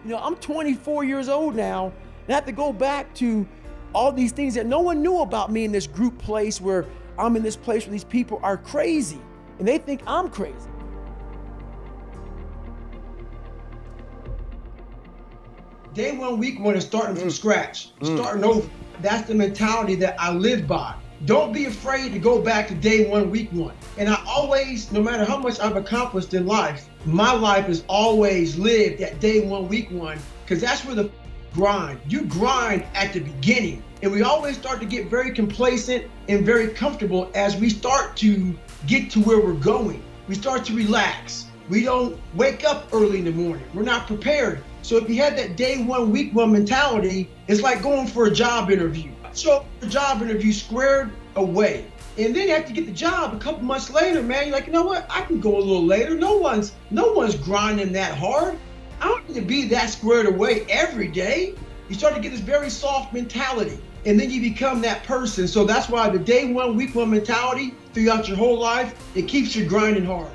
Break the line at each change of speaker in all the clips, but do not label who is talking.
I'm 24 years old now, and I have to go back to all these things that no one knew about me in this group place where I'm in this place where these people are crazy, and they think I'm crazy.
Day one, week one is starting from scratch, starting over. That's the mentality that I live by. Don't be afraid to go back to day one, week one. And I always, no matter how much I've accomplished in life, my life is always lived at day one, week one, because that's where the grind. You grind at the beginning. And we always start to get very complacent and very comfortable as we start to get to where we're going. We start to relax. We don't wake up early in the morning. We're not prepared. So if you had that day one, week one mentality, it's like going for a job interview. So the job interview squared away. And then you have to get the job a couple months later, man. You're like, you know what? I can go a little later. No one's grinding that hard. I don't need to be that squared away every day. You start to get this very soft mentality, and then you become that person. So that's why the day one, week one mentality throughout your whole life, it keeps you grinding hard.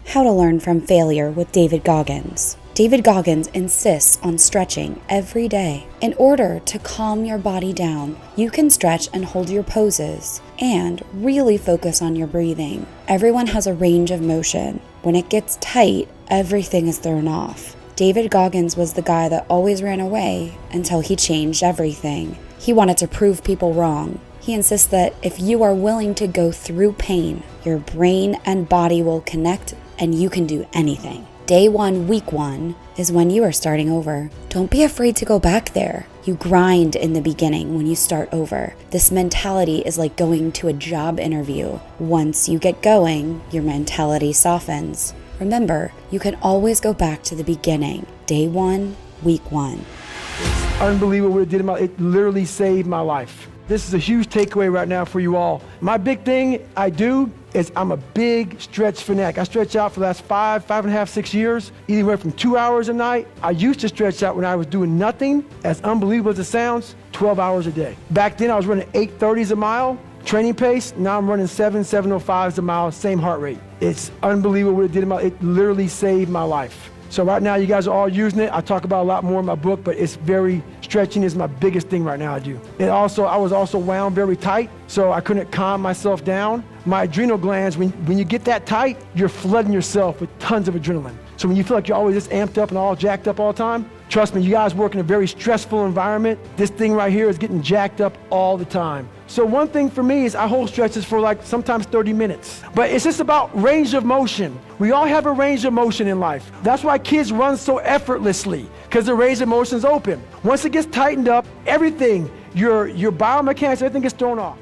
How to learn from failure with David Goggins. David Goggins insists on stretching every day. In order to calm your body down, you can stretch and hold your poses and really focus on your breathing. Everyone has a range of motion. When it gets tight, everything is thrown off. David Goggins was the guy that always ran away until he changed everything. He wanted to prove people wrong. He insists that if you are willing to go through pain, your brain and body will connect and you can do anything. Day one, week one is when you are starting over. Don't be afraid to go back there. You grind in the beginning when you start over. This mentality is like going to a job interview. Once you get going, your mentality softens. Remember, you can always go back to the beginning. Day one, week one.
It's unbelievable what it did in my life. It literally saved my life. This is a huge takeaway right now for you all. My big thing I do is I'm a big stretch fanatic. I stretch out for the last 5.5, 6 years, anywhere from 2 hours a night. I used to stretch out when I was doing nothing, as unbelievable as it sounds, 12 hours a day. Back then I was running 8:30s a mile, training pace. Now I'm running 7:05s a mile, same heart rate. It's unbelievable what it did in my life. It literally saved my life. So right now you guys are all using it. I talk about a lot more in my book, but stretching is my biggest thing right now I do. And also, I was also wound very tight, so I couldn't calm myself down. My adrenal glands, when you get that tight, you're flooding yourself with tons of adrenaline. So when you feel like you're always just amped up and all jacked up all the time, trust me, you guys work in a very stressful environment. This thing right here is getting jacked up all the time. So one thing for me is I hold stretches for like sometimes 30 minutes. But it's just about range of motion. We all have a range of motion in life. That's why kids run so effortlessly, because the range of motion is open. Once it gets tightened up, everything, your biomechanics, everything gets thrown off.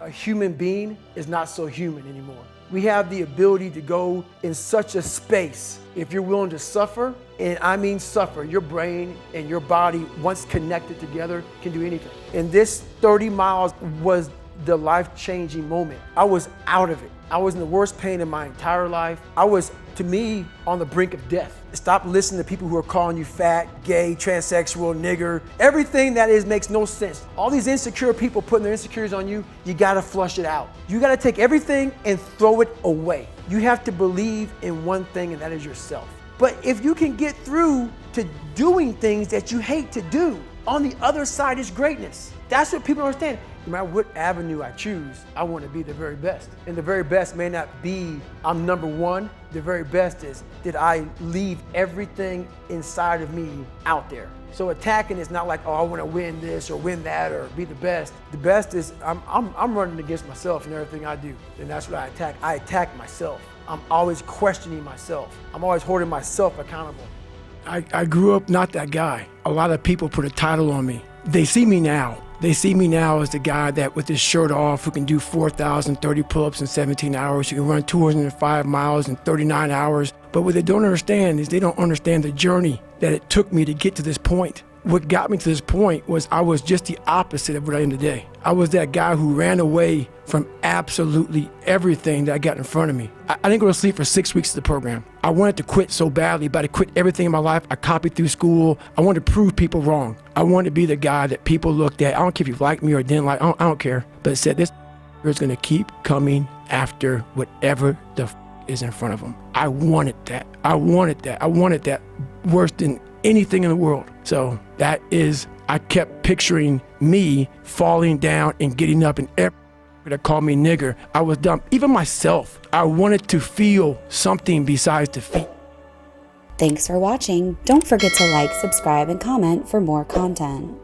A human being is not so human anymore. We have the ability to go in such a space if you're willing to suffer, and I mean suffer. Your brain and your body, once connected together, can do anything. And this 30 miles was the life-changing moment. I was out of it. I was in the worst pain in my entire life. I was, to me, on the brink of death. Stop listening to people who are calling you fat, gay, transsexual, nigger. Everything that is makes no sense. All these insecure people putting their insecurities on you, you gotta flush it out. You gotta take everything and throw it away. You have to believe in one thing, and that is yourself. But if you can get through to doing things that you hate to do, on the other side is greatness. That's what people don't understand. No matter what avenue I choose, I want to be the very best. And the very best may not be I'm number one. The very best is did I leave everything inside of me out there. So attacking is not like, oh, I want to win this or win that or be the best. The best is I'm running against myself in everything I do. And that's what I attack. I attack myself. I'm always questioning myself. I'm always holding myself accountable. I grew up not that guy. A lot of people put a title on me. They see me now. They see me now as the guy that with his shirt off who can do 4,030 pull-ups in 17 hours, who can run 205 miles in 39 hours. But what they don't understand is they don't understand the journey that it took me to get to this point. What got me to this point was I was just the opposite of what I am today. I was that guy who ran away from absolutely everything that I got in front of me. I didn't go to sleep for 6 weeks of the program. I wanted to quit so badly, but I quit everything in my life. I copied through school. I wanted to prove people wrong. I wanted to be the guy that people looked at. I don't care if you liked me or didn't like, I don't care. But it said this is gonna keep coming after whatever the is in front of them. I wanted that. I wanted that. I wanted that worse than anything in the world. So I kept picturing me falling down and getting up, and everyone that called me nigger, I was dumb. Even myself, I wanted to feel something besides defeat.
Thanks for watching. Don't forget to like, subscribe, and comment for more content.